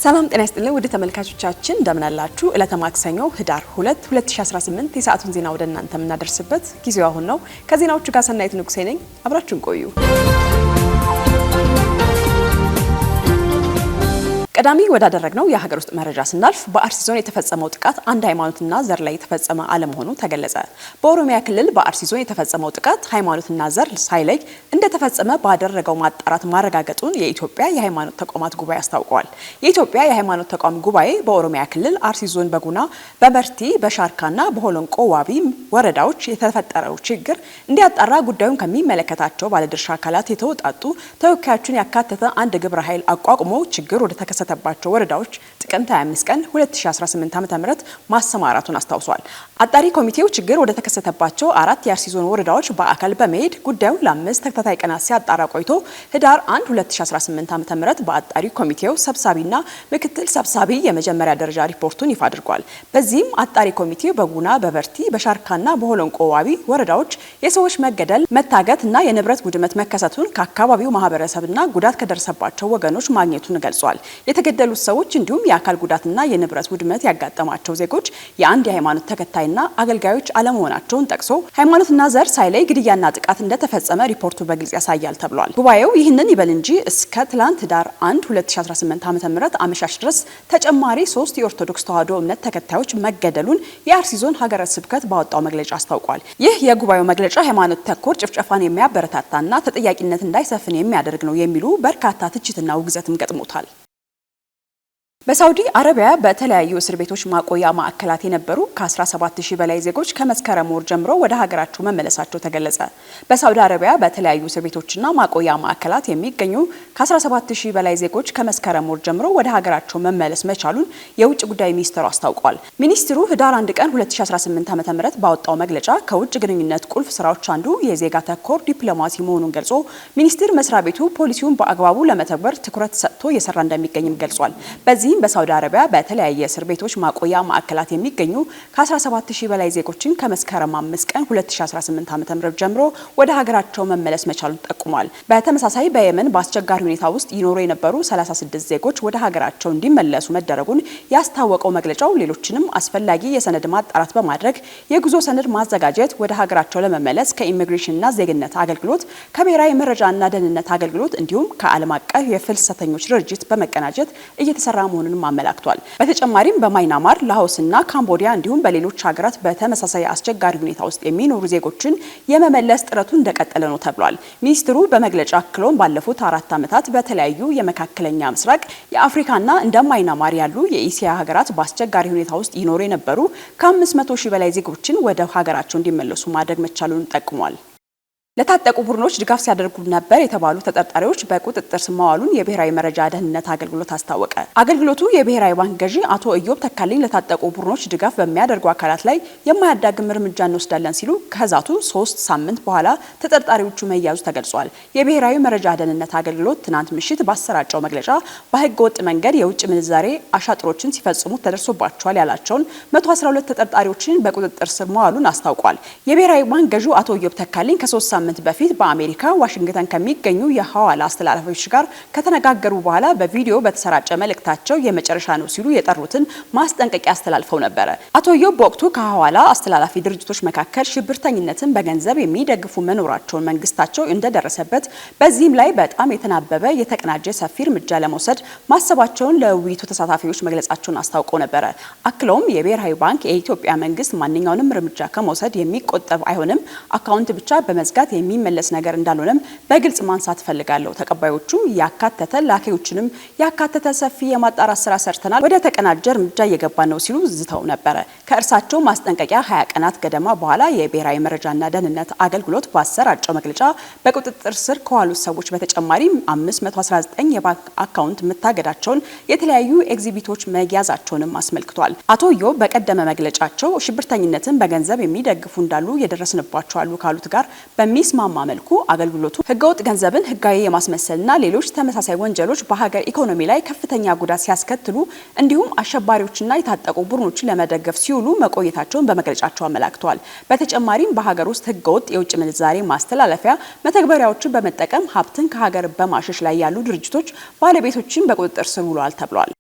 ሰላም ጤና ይስጥልን ውድ ተመልካቾቻችን እንደምን አላችሁ? ዕለተ ማክሰኞ ህዳር 2 2018 የሰዓቱን ዜና ወደ እናንተ የምናደርስበት ጊዜው አሁን ነው። ከዜናዎቹ ጋር ሰናይት ንጉሴ ነኝ። አብራችሁን ቆዩ። ቀዳሚ ወዳደረግነው የሀገር ውስጥ መረጃ ስናልፍ በአርሲ ዞን የተፈጸመው ጥቃት አንድ ሃይማኖትና ዘር ላይ የተፈጸመ አለመሆኑ ተገለጸ። በኦሮሚያ ክልል በአርሲ ዞን የተፈጸመው ጥቃት ሃይማኖትና ዘር ሳይለይ እንደተፈጸመ ባደረገው ማጣራት ማረጋገጡን የኢትዮጵያ የሃይማኖት ተቋማት ጉባኤ አስታውቋል። የኢትዮጵያ የሃይማኖት ተቋም ጉባኤ በኦሮሚያ ክልል አርሲ ዞን በጉና፣ በበርቲ፣ በሻርካና በሆሎንቆ ዋቢ ወረዳዎች የተፈጠረው ችግር እንዲያጣራ ጉዳዩን ከሚመለከታቸው ባለድርሻ አካላት የተውጣጡ ተወካዮችን ያካተተ አንድ ግብረ ኃይል አቋቁሞ ችግር ወደ ተከሰተባቸው ወረዳዎች ጥቅምት 25 ቀን 2018 ዓ.ም ማሰማራቱን አስታውሷል። አጣሪ ኮሚቴው ችግር ወደ ተከሰተባቸው 4 የአርሲ ዞን ወረዳዎች በአካል በመሄድ ጉዳዩን ለ5 ተከታታይ ቀናት ሲያጣራ ቆይቶ ህዳር 1 2018 ዓ.ም በአጣሪ ኮሚቴው ሰብሳቢና ምክትል ሰብሳቢ የመጀመሪያ ደረጃ ሪፖርቱን ይፋ አድርጓል። በዚህም አጣሪ ኮሚቴው በጉና፣ በበርቲ፣ በሻርካና በሆሎንቆ ዋቢ ወረዳዎች የሰዎች መገደል፣ መታገትና የንብረት ውድመት መከሰቱን ከአካባቢው ማህበረሰብና ጉዳት ከደረሰባቸው ወገኖች ማግኘቱን ገልጿል። የተገደሉት ሰዎች እንዲሁም የአካል ጉዳትና የንብረት ውድመት ያጋጠማቸው ዜጎች የአንድ የሃይማኖት ተከታይና አገልጋዮች አለመሆናቸውን ጠቅሶ ሃይማኖትና ዘር ሳይለይ ግድያና ጥቃት እንደተፈጸመ ሪፖርቱ በግልጽ ያሳያል ተብሏል። ጉባኤው ይህንን ይበል እንጂ እስከ ትላንት ህዳር 1 2018 ዓ.ም አመሻሽ ድረስ ተጨማሪ 3 የኦርቶዶክስ ተዋሕዶ እምነት ተከታዮች መገደሉን የአርሲ ዞን ሀገረ ስብከት ባወጣው መግለጫ አስታውቋል። ይህ የጉባኤው መግለጫ ሃይማኖት ተኮር ጭፍጨፋን የሚያበረታታና ተጠያቂነት እንዳይሰፍን የሚያደርግ ነው የሚሉ በርካታ ትችትና ውግዘትም ገጥሞታል። በሳውዲ አረቢያ በተለያዩ እስር ቤቶች ማቆያ ማዕከላት የነበሩ ከ17000 በላይ ዜጎች ከመስከረም ወር ጀምሮ ወደ ሀገራቸው መመለሳቸው ተገለጸ። በሳውዲ አረቢያ በተለያዩ እስር ቤቶችና ማቆያ ማዕከላት የሚገኙ ከ17000 በላይ ዜጎች ከመስከረም ወር ጀምሮ ወደ ሀገራቸው መመለስ መቻሉን የውጭ ጉዳይ ሚኒስትሩ አስታውቋል። ሚኒስትሩ ህዳር 1 ቀን 2018 ዓ.ም ባወጣው መግለጫ ከውጭ ግንኙነት ቁልፍ ስራዎች አንዱ የዜጋ ተኮር ዲፕሎማሲ መሆኑን ገልጾ ሚኒስቴር መስሪያ ቤቱ ፖሊሲውን በአግባቡ ለመተግበር ትኩረት ሰጥቶ እየሰራ እንደሚገኝም ገልጿል። በዚህ በሳውዲ አረቢያ በተለያየ እስር ቤቶች ማቆያ ማዕከላት የሚገኙ ከ17000 በላይ ዜጎችን ከመስከረም 5 ቀን 2018 ዓ.ም ጀምሮ ወደ ሀገራቸው መመለስ መቻሉን ጠቁሟል። በተመሳሳይ በየመን በአስቸጋሪ ሁኔታ ውስጥ ይኖሩ የነበሩ 36 ዜጎች ወደ ሀገራቸው እንዲመለሱ መደረጉን ያስታወቀው መግለጫው ሌሎችንም አስፈላጊ የሰነድ ማጣራት በማድረግ የጉዞ ሰነድ ማዘጋጀት፣ ወደ ሀገራቸው ለመመለስ ከኢሚግሬሽንና ዜግነት አገልግሎት፣ ከብሔራዊ መረጃና ደህንነት አገልግሎት እንዲሁም ከዓለም አቀፍ የፍልሰተኞች ድርጅት በመቀናጀት እየተሰራ መሆኑን አመላክቷል። በተጨማሪም በማይናማር፣ ላኦስና ካምቦዲያ እንዲሁም በሌሎች ሀገራት በተመሳሳይ አስቸጋሪ ሁኔታ ውስጥ የሚኖሩ ዜጎችን የመመለስ ጥረቱ እንደቀጠለ ነው ተብሏል። ሚኒስትሩ በመግለጫ አክሎም ባለፉት 4 ዓመታት በተለያዩ የመካከለኛ ምስራቅ፣ የአፍሪካና እንደ ማይናማር ያሉ የኢሲያ ሀገራት በአስቸጋሪ ሁኔታ ውስጥ ይኖሩ የነበሩ ከ500000 በላይ ዜጎችን ወደ ሀገራቸው እንዲመለሱ ማድረግ መቻሉን ጠቁሟል። ለታጠቁ ቡድኖች ድጋፍ ሲያደርጉ ነበር የተባሉ ተጠርጣሪዎች በቁጥጥር ስር መዋሉን የብሔራዊ መረጃ ደህንነት አገልግሎት አስታወቀ። አገልግሎቱ የብሔራዊ ባንክ ገዢ አቶ ኢዮብ ተካልኝ ለታጠቁ ቡድኖች ድጋፍ በሚያደርጉ አካላት ላይ የማያዳግም እርምጃ እንወስዳለን ሲሉ ከዛቱ 3 ሳምንት በኋላ ተጠርጣሪዎቹ መያዙ ተገልጿል። የብሔራዊ መረጃ ደህንነት አገልግሎት ትናንት ምሽት ባሰራጨው መግለጫ በህገ ወጥ መንገድ የውጭ ምንዛሬ አሻጥሮችን ሲፈጽሙ ተደርሶባቸዋል ያላቸውን 112 ተጠርጣሪዎችን በቁጥጥር ስር መዋሉን አስታውቋል። የብሔራዊ ባንክ ገዢው አቶ ኢዮብ ተካልኝ ከ3 ሳምንት በፊት በአሜሪካ ዋሽንግተን ከሚገኙ የሐዋላ አስተላላፊዎች ጋር ከተነጋገሩ በኋላ በቪዲዮ በተሰራጨ መልእክታቸው የመጨረሻ ነው ሲሉ የጠሩትን ማስጠንቀቂያ አስተላልፈው ነበር። አቶ ኢዮብ በወቅቱ ከሐዋላ አስተላላፊ ድርጅቶች መካከል ሽብርተኝነትን በገንዘብ የሚደግፉ መኖራቸውን መንግስታቸው እንደደረሰበት፣ በዚህም ላይ በጣም የተናበበ የተቀናጀ ሰፊ እርምጃ ለመውሰድ ማሰባቸውን ለውይይቱ ተሳታፊዎች መግለጻቸውን አስታውቀው ነበር። አክለውም የብሔራዊ ባንክ የኢትዮጵያ መንግስት ማንኛውንም እርምጃ ከመውሰድ የሚቆጠብ አይሆንም፣ አካውንት ብቻ በመዝጋት የሚመለስ ነገር እንዳልሆነም በግልጽ ማንሳት ፈልጋለሁ። ተቀባዮቹ ያካተተ ላኪዎችንም ያካተተ ሰፊ የማጣራት ስራ ሰርተናል፣ ወደ ተቀናጀ እርምጃ እየገባን ነው ሲሉ ዝተው ነበር። ከእርሳቸው ማስጠንቀቂያ 20 ቀናት ገደማ በኋላ የብሔራዊ መረጃና ደህንነት አገልግሎት ባሰራጨው መግለጫ በቁጥጥር ስር ከዋሉት ሰዎች በተጨማሪም 519 የባንክ አካውንት መታገዳቸውን፣ የተለያዩ ኤግዚቢቶች መያዛቸውንም አስመልክቷል። አቶ ኢዮብ በቀደመ መግለጫቸው ሽብርተኝነትን በገንዘብ የሚደግፉ እንዳሉ የደረስንባቸው አሉ ካሉት ጋር በሚስማማ መልኩ አገልግሎቱ ህገወጥ ገንዘብን ህጋዊ የማስመሰልና ሌሎች ተመሳሳይ ወንጀሎች በሀገር ኢኮኖሚ ላይ ከፍተኛ ጉዳት ሲያስከትሉ እንዲሁም አሸባሪዎችና የታጠቁ ቡድኖችን ለመደገፍ ሲውሉ መቆየታቸውን በመግለጫቸው አመላክተዋል። በተጨማሪም በሀገር ውስጥ ህገወጥ የውጭ ምንዛሬ ማስተላለፊያ መተግበሪያዎችን በመጠቀም ሀብትን ከሀገር በማሸሽ ላይ ያሉ ድርጅቶች ባለቤቶችን በቁጥጥር ስር ውለዋል ተብሏል።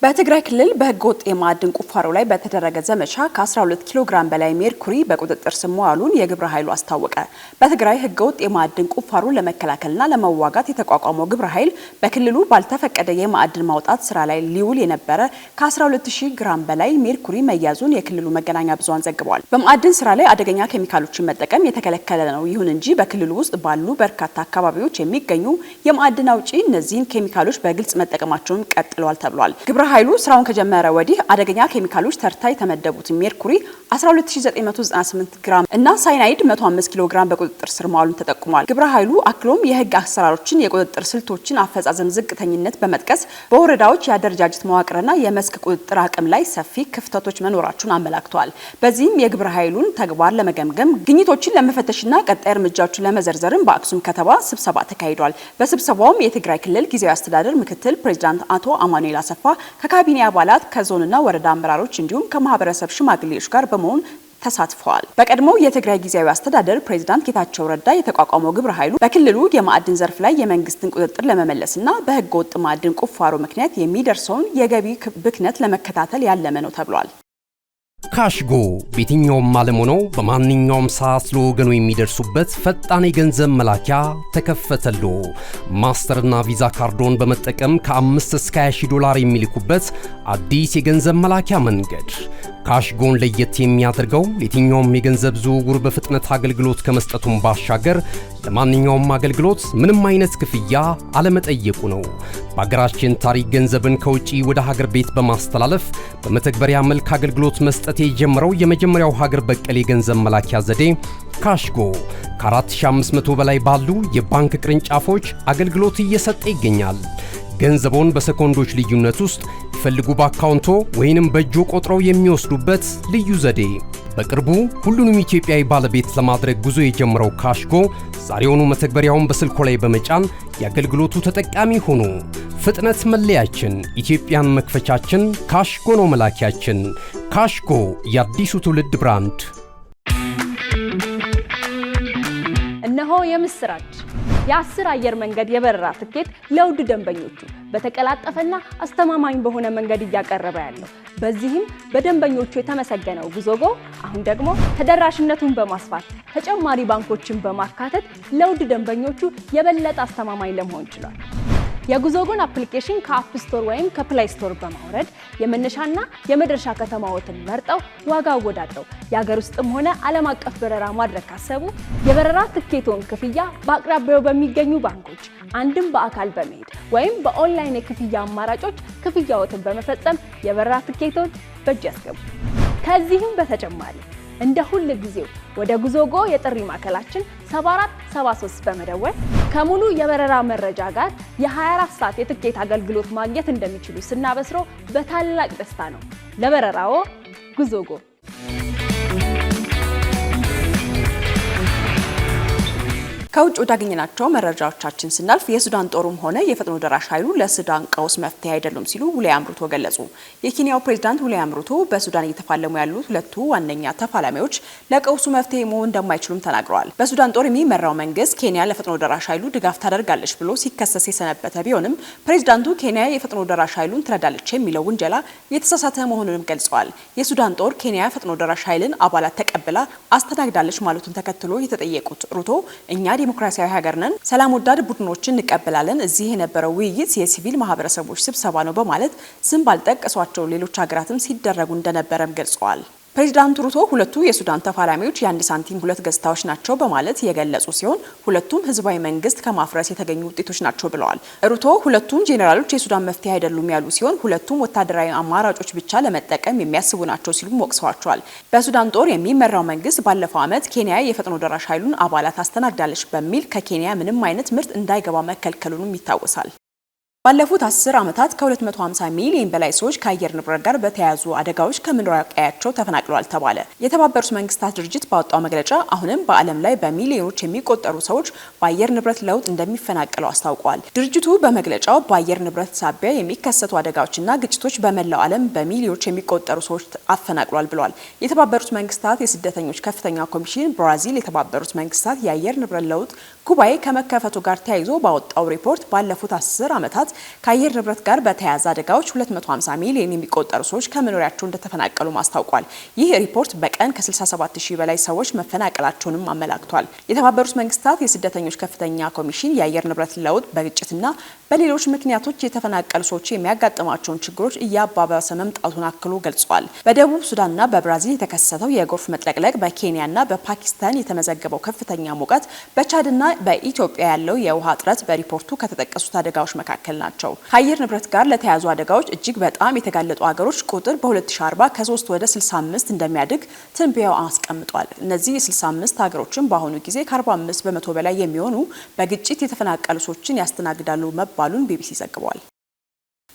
በትግራይ ክልል በህገወጥ የማዕድን ቁፋሮ ላይ በተደረገ ዘመቻ ከ12 ኪሎ ግራም በላይ ሜርኩሪ በቁጥጥር ስር መዋሉን የግብረ ኃይሉ አስታወቀ። በትግራይ ህገወጥ የማዕድን ቁፋሮ ለመከላከልና ለመዋጋት የተቋቋመው ግብረ ኃይል በክልሉ ባልተፈቀደ የማዕድን ማውጣት ስራ ላይ ሊውል የነበረ ከ12000 ግራም በላይ ሜርኩሪ መያዙን የክልሉ መገናኛ ብዙሃን ዘግበዋል። በማዕድን ስራ ላይ አደገኛ ኬሚካሎችን መጠቀም የተከለከለ ነው። ይሁን እንጂ በክልሉ ውስጥ ባሉ በርካታ አካባቢዎች የሚገኙ የማዕድን አውጪ እነዚህን ኬሚካሎች በግልጽ መጠቀማቸውን ቀጥለዋል ተብሏል። ኃይሉ ስራውን ከጀመረ ወዲህ አደገኛ ኬሚካሎች ተርታ የተመደቡት ሜርኩሪ 12998 ግራም እና ሳይናይድ 105 ኪሎ ግራም በቁጥጥር ስር መዋሉን ተጠቁሟል። ግብረ ኃይሉ አክሎም የህግ አሰራሮችን፣ የቁጥጥር ስልቶችን አፈጻጸም ዝቅተኝነት በመጥቀስ በወረዳዎች የአደረጃጀት መዋቅርና የመስክ ቁጥጥር አቅም ላይ ሰፊ ክፍተቶች መኖራቸውን አመላክቷል። በዚህም የግብረ ኃይሉን ተግባር ለመገምገም ግኝቶችን ለመፈተሽና ቀጣይ እርምጃዎችን ለመዘርዘርም በአክሱም ከተማ ስብሰባ ተካሂዷል። በስብሰባውም የትግራይ ክልል ጊዜያዊ አስተዳደር ምክትል ፕሬዝዳንት አቶ አማኑኤል አሰፋ ከካቢኔ አባላት ከዞንና ወረዳ አመራሮች እንዲሁም ከማህበረሰብ ሽማግሌዎች ጋር በመሆን ተሳትፈዋል። በቀድሞው የትግራይ ጊዜያዊ አስተዳደር ፕሬዝዳንት ጌታቸው ረዳ የተቋቋመው ግብረ ኃይሉ በክልሉ የማዕድን ዘርፍ ላይ የመንግስትን ቁጥጥር ለመመለስና በህገ ወጥ ማዕድን ቁፋሮ ምክንያት የሚደርሰውን የገቢ ብክነት ለመከታተል ያለመ ነው ተብሏል። ካሽጎ በየትኛውም ዓለም ሆነው በማንኛውም ሰዓት ለወገኑ የሚደርሱበት ፈጣን የገንዘብ መላኪያ ተከፈተሎ። ማስተርና ቪዛ ካርዶን በመጠቀም ከ5 እስከ 20 ዶላር የሚልኩበት አዲስ የገንዘብ መላኪያ መንገድ። ካሽጎን ለየት የሚያደርገው የትኛውም የገንዘብ ዝውውር በፍጥነት አገልግሎት ከመስጠቱም ባሻገር ለማንኛውም አገልግሎት ምንም አይነት ክፍያ አለመጠየቁ ነው። በሀገራችን ታሪክ ገንዘብን ከውጪ ወደ ሀገር ቤት በማስተላለፍ በመተግበሪያ መልክ አገልግሎት መስጠት የጀመረው የመጀመሪያው ሀገር በቀል የገንዘብ መላኪያ ዘዴ ካሽጎ ከ4500 በላይ ባሉ የባንክ ቅርንጫፎች አገልግሎት እየሰጠ ይገኛል። ገንዘቦን በሰኮንዶች ልዩነት ውስጥ ይፈልጉ በአካውንቶ ወይንም በእጆ ቆጥረው የሚወስዱበት ልዩ ዘዴ። በቅርቡ ሁሉንም ኢትዮጵያዊ ባለቤት ለማድረግ ጉዞ የጀመረው ካሽጎ ዛሬውኑ መተግበሪያውን በስልኮ ላይ በመጫን የአገልግሎቱ ተጠቃሚ ሆኖ። ፍጥነት መለያችን፣ ኢትዮጵያን መክፈቻችን፣ ካሽጎ ነው መላኪያችን። ካሽጎ የአዲሱ ትውልድ ብራንድ። እነሆ የምስራች! የ10 አየር መንገድ የበረራ ትኬት ለውድ ደንበኞቹ በተቀላጠፈና አስተማማኝ በሆነ መንገድ እያቀረበ ያለው። በዚህም በደንበኞቹ የተመሰገነው ጉዞጎ አሁን ደግሞ ተደራሽነቱን በማስፋት ተጨማሪ ባንኮችን በማካተት ለውድ ደንበኞቹ የበለጠ አስተማማኝ ለመሆን ችሏል። የጉዞጎን አፕሊኬሽን ከአፕ ስቶር ወይም ከፕላይ ስቶር በማውረድ የመነሻና የመድረሻ ከተማዎትን መርጠው ዋጋ አወዳድረው የሀገር ውስጥም ሆነ ዓለም አቀፍ በረራ ማድረግ ካሰቡ የበረራ ትኬቶን ክፍያ በአቅራቢያው በሚገኙ ባንኮች አንድም በአካል በመሄድ ወይም በኦንላይን የክፍያ አማራጮች ክፍያዎትን በመፈጸም የበረራ ትኬቶን በእጅ ያስገቡ። ከዚህም በተጨማሪ እንደ ሁሉ ጊዜው ወደ ጉዞጎ የጥሪ ማዕከላችን 7473 በመደወል ከሙሉ የበረራ መረጃ ጋር የ24 ሰዓት የትኬት አገልግሎት ማግኘት እንደሚችሉ ስናበስሮ በታላቅ ደስታ ነው። ለበረራዎ ጉዞጎ። ከውጭ ወዳገኘናቸው መረጃዎቻችን ስናልፍ የሱዳን ጦሩም ሆነ የፈጥኖ ደራሽ ኃይሉ ለሱዳን ቀውስ መፍትሄ አይደሉም ሲሉ ዊሊያም ሩቶ ገለጹ። የኬንያው ፕሬዝዳንት ዊሊያም ሩቶ በሱዳን እየተፋለሙ ያሉት ሁለቱ ዋነኛ ተፋላሚዎች ለቀውሱ መፍትሄ መሆን እንደማይችሉም ተናግረዋል። በሱዳን ጦር የሚመራው መንግስት ኬንያ ለፈጥኖ ደራሽ ኃይሉ ድጋፍ ታደርጋለች ብሎ ሲከሰስ የሰነበተ ቢሆንም ፕሬዝዳንቱ ኬንያ የፈጥኖ ደራሽ ኃይሉን ትረዳለች የሚለው ውንጀላ የተሳሳተ መሆኑንም ገልጸዋል። የሱዳን ጦር ኬንያ ፈጥኖ ደራሽ ኃይልን አባላት ተቀብላ አስተናግዳለች ማለቱን ተከትሎ የተጠየቁት ሩቶ እኛ ዲሞክራሲያዊ ሀገር ነን፣ ሰላም ወዳድ ቡድኖችን እንቀበላለን፣ እዚህ የነበረው ውይይት የሲቪል ማህበረሰቦች ስብሰባ ነው በማለት ስም ባልጠቀሷቸው ሌሎች ሀገራትም ሲደረጉ እንደነበረም ገልጸዋል። ፕሬዝዳንት ሩቶ ሁለቱ የሱዳን ተፋላሚዎች የአንድ ሳንቲም ሁለት ገጽታዎች ናቸው በማለት የገለጹ ሲሆን ሁለቱም ህዝባዊ መንግስት ከማፍረስ የተገኙ ውጤቶች ናቸው ብለዋል። ሩቶ ሁለቱም ጄኔራሎች የሱዳን መፍትሄ አይደሉም ያሉ ሲሆን ሁለቱም ወታደራዊ አማራጮች ብቻ ለመጠቀም የሚያስቡ ናቸው ሲሉም ወቅሰዋቸዋል። በሱዳን ጦር የሚመራው መንግስት ባለፈው ዓመት ኬንያ የፈጥኖ ደራሽ ኃይሉን አባላት አስተናግዳለች በሚል ከኬንያ ምንም አይነት ምርት እንዳይገባ መከልከሉንም ይታወሳል። ባለፉት 10 ዓመታት ከ250 ሚሊዮን በላይ ሰዎች ከአየር ንብረት ጋር በተያያዙ አደጋዎች ከመኖሪያ ቀያቸው ተፈናቅለዋል ተባለ። የተባበሩት መንግስታት ድርጅት ባወጣው መግለጫ አሁንም በዓለም ላይ በሚሊዮኖች የሚቆጠሩ ሰዎች በአየር ንብረት ለውጥ እንደሚፈናቀሉ አስታውቋል። ድርጅቱ በመግለጫው በአየር ንብረት ሳቢያ የሚከሰቱ አደጋዎችና ግጭቶች በመላው ዓለም በሚሊዮኖች የሚቆጠሩ ሰዎች አፈናቅሏል ብሏል። የተባበሩት መንግስታት የስደተኞች ከፍተኛ ኮሚሽን ብራዚል የተባበሩት መንግስታት የአየር ንብረት ለውጥ ጉባኤ ከመከፈቱ ጋር ተያይዞ ባወጣው ሪፖርት ባለፉት 10 ዓመታት ከአየር ንብረት ጋር በተያያዘ አደጋዎች 250 ሚሊዮን የሚቆጠሩ ሰዎች ከመኖሪያቸው እንደተፈናቀሉ ማስታውቋል። ይህ ሪፖርት በቀን ከ67000 በላይ ሰዎች መፈናቀላቸውንም አመላክቷል። የተባበሩት መንግስታት የስደተኞች ከፍተኛ ኮሚሽን የአየር ንብረት ለውጥ በግጭትና በሌሎች ምክንያቶች የተፈናቀሉ ሰዎች የሚያጋጥሟቸውን ችግሮች እያባባሰ መምጣቱን አክሎ ገልጿል። በደቡብ ሱዳንና በብራዚል የተከሰተው የጎርፍ መጥለቅለቅ፣ በኬንያና በፓኪስታን የተመዘገበው ከፍተኛ ሙቀት፣ በቻድና በኢትዮጵያ ያለው የውሃ እጥረት በሪፖርቱ ከተጠቀሱት አደጋዎች መካከል ናቸው። ከአየር ንብረት ጋር ለተያያዙ አደጋዎች እጅግ በጣም የተጋለጡ ሀገሮች ቁጥር በ2040 ከ3 ወደ 65 እንደሚያድግ ትንበያው አስቀምጧል። እነዚህ የ65 ሀገሮችን በአሁኑ ጊዜ ከ45 በመቶ በላይ የሚሆኑ በግጭት የተፈናቀሉ ሰዎችን ያስተናግዳሉ መባሉን ቢቢሲ ዘግቧል።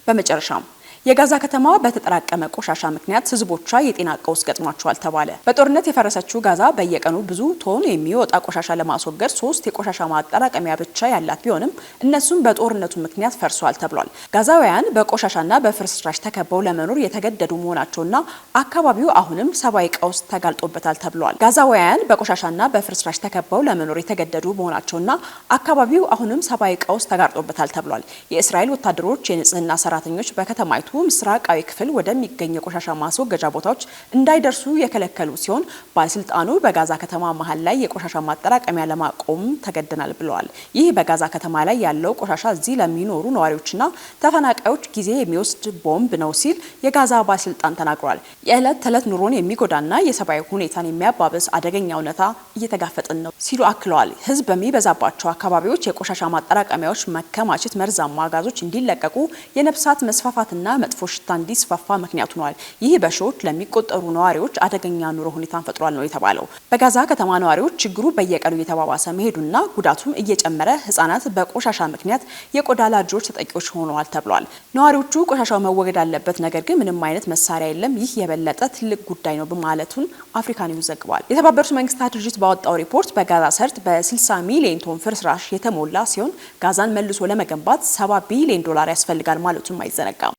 በመጨረሻም የጋዛ ከተማ በተጠራቀመ ቆሻሻ ምክንያት ህዝቦቿ የጤና ቀውስ ገጥሟቸዋል ተባለ። በጦርነት የፈረሰችው ጋዛ በየቀኑ ብዙ ቶን የሚወጣ ቆሻሻ ለማስወገድ 3 የቆሻሻ ማጠራቀሚያ ብቻ ያላት ቢሆንም እነሱም በጦርነቱ ምክንያት ፈርሷል ተብሏል። ጋዛውያን በቆሻሻና በፍርስራሽ ተከበው ለመኖር የተገደዱ መሆናቸውና አካባቢው አሁንም ሰብአዊ ቀውስ ተጋልጦበታል ተብሏል። ጋዛውያን በቆሻሻና በፍርስራሽ ተከበው ለመኖር የተገደዱ መሆናቸውና አካባቢው አሁንም ሰብአዊ ቀውስ ተጋርጦበታል ተብሏል። የእስራኤል ወታደሮች የንጽህና ሰራተኞች በከተማይቱ ምስራቃዊ ክፍል ወደሚገኙ የቆሻሻ ማስወገጃ ቦታዎች እንዳይደርሱ የከለከሉ ሲሆን ባለስልጣኑ በጋዛ ከተማ መሃል ላይ የቆሻሻ ማጠራቀሚያ ለማቆም ተገደናል ብለዋል። ይህ በጋዛ ከተማ ላይ ያለው ቆሻሻ እዚህ ለሚኖሩ ነዋሪዎችና ተፈናቃዮች ጊዜ የሚወስድ ቦምብ ነው ሲል የጋዛ ባለስልጣን ተናግሯል። የዕለት ተዕለት ኑሮን የሚጎዳና የሰብአዊ ሁኔታን የሚያባብስ አደገኛ እውነታ እየተጋፈጥን ነው ሲሉ አክለዋል። ህዝብ በሚበዛባቸው አካባቢዎች የቆሻሻ ማጠራቀሚያዎች መከማቸት መርዛማ ጋዞች እንዲለቀቁ፣ የነፍሳት መስፋፋትና መጥፎ ሽታ እንዲስፋፋ ምክንያት ሆኗል። ይህ በሺዎች ለሚቆጠሩ ነዋሪዎች አደገኛ ኑሮ ሁኔታን ፈጥሯል ነው የተባለው። በጋዛ ከተማ ነዋሪዎች ችግሩ በየቀኑ እየተባባሰ መሄዱና ጉዳቱም እየጨመረ ህጻናት በቆሻሻ ምክንያት የቆዳ አለርጂዎች ተጠቂዎች ሆነዋል ተብሏል። ነዋሪዎቹ ቆሻሻው መወገድ አለበት፣ ነገር ግን ምንም አይነት መሳሪያ የለም፣ ይህ የበለጠ ትልቅ ጉዳይ ነው በማለቱን አፍሪካ ኒውስ ዘግቧል። የተባበሩት መንግስታት ድርጅት ባወጣው ሪፖርት በጋዛ ሰርጥ በ60 ሚሊዮን ቶን ፍርስራሽ የተሞላ ሲሆን ጋዛን መልሶ ለመገንባት $70 ቢሊዮን ያስፈልጋል ማለቱም አይዘነጋም።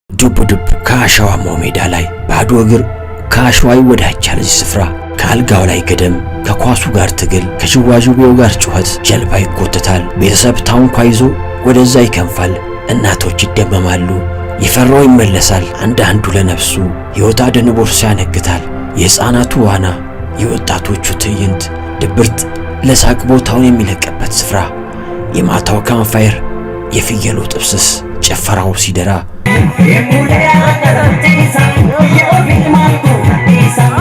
ዱብ ዱብ ከአሸዋማው ሜዳ ላይ ባዶ እግር ከአሸዋ ይወዳጃል። እዚህ ስፍራ ከአልጋው ላይ ገደም፣ ከኳሱ ጋር ትግል፣ ከዥዋዥዌው ጋር ጩኸት፣ ጀልባ ይጎተታል። ቤተሰብ ታንኳ ይዞ ወደዛ ይከንፋል። እናቶች ይደመማሉ። የፈራው ይመለሳል። አንዳንዱ ለነፍሱ ሕይወት አድን ቦርሳ ያነግታል። የሕፃናቱ ዋና፣ የወጣቶቹ ትዕይንት፣ ድብርት ለሳቅ ቦታውን የሚለቅበት ስፍራ፣ የማታው ካምፋየር፣ የፍየሉ ጥብስስ፣ ጭፈራው ሲደራ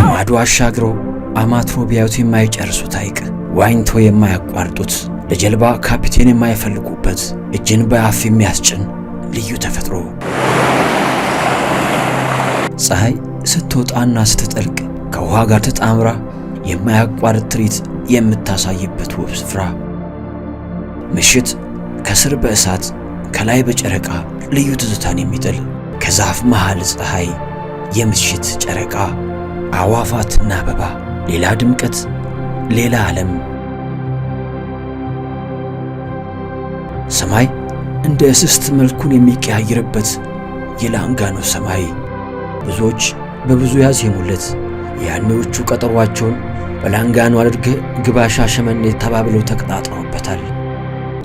ማዶ አሻግረው አማትሮ ቢያዩት የማይጨርሱት ሐይቅ፣ ዋኝቶ የማያቋርጡት፣ ለጀልባ ካፒቴን የማይፈልጉበት፣ እጅን በአፍ የሚያስጭን ልዩ ተፈጥሮ፣ ፀሐይ ስትወጣና ስትጠልቅ ከውሃ ጋር ተጣምራ የማያቋርጥ ትርኢት የምታሳይበት ውብ ስፍራ፣ ምሽት ከስር በእሳት ከላይ በጨረቃ ልዩ ትዝታን የሚጥል፣ ከዛፍ መሃል ፀሐይ፣ የምሽት ጨረቃ፣ አዋፋትና አበባ፣ ሌላ ድምቀት፣ ሌላ ዓለም። ሰማይ እንደ እስስት መልኩን የሚቀያየርበት የላንጋኖ ሰማይ፣ ብዙዎች በብዙ ያዜሙለት፣ ያኔዎቹ ቀጠሯቸውን በላንጋኖ አድርገህ ግባ ሻሸመኔ ተባብለው ተቀጣጥረውበታል።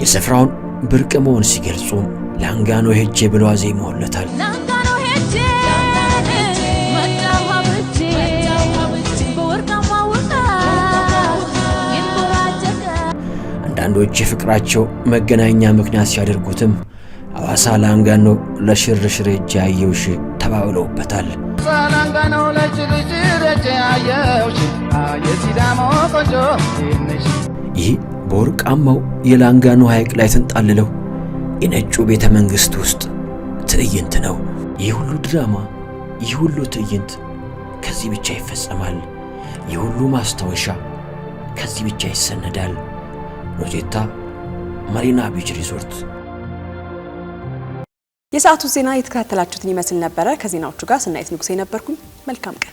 የስፍራውን ብርቅ መሆን ሲገልጹ ላንጋኖ ሄጄ ብለው አዜመውለታል። አንዳንዶች የፍቅራቸው መገናኛ ምክንያት ሲያደርጉትም ሐዋሳ ላንጋኖ ለሽርሽር ሄጄ አየውሽ ተባብለውበታል። ይህ በወርቃማው የላንጋኖ ሐይቅ ላይ ተንጣልለው የነጩ ቤተ መንግሥት ውስጥ ትዕይንት ነው። ይህ ሁሉ ድራማ፣ ይህ ሁሉ ትዕይንት ከዚህ ብቻ ይፈጸማል። ይህ ሁሉ ማስታወሻ ከዚህ ብቻ ይሰነዳል። ሮዜታ ማሪና ቢች ሪዞርት። የሰዓቱ ዜና የተከታተላችሁትን ይመስል ነበረ። ከዜናዎቹ ጋር ስናይት ንጉሴ ነበርኩኝ። መልካም ቀን።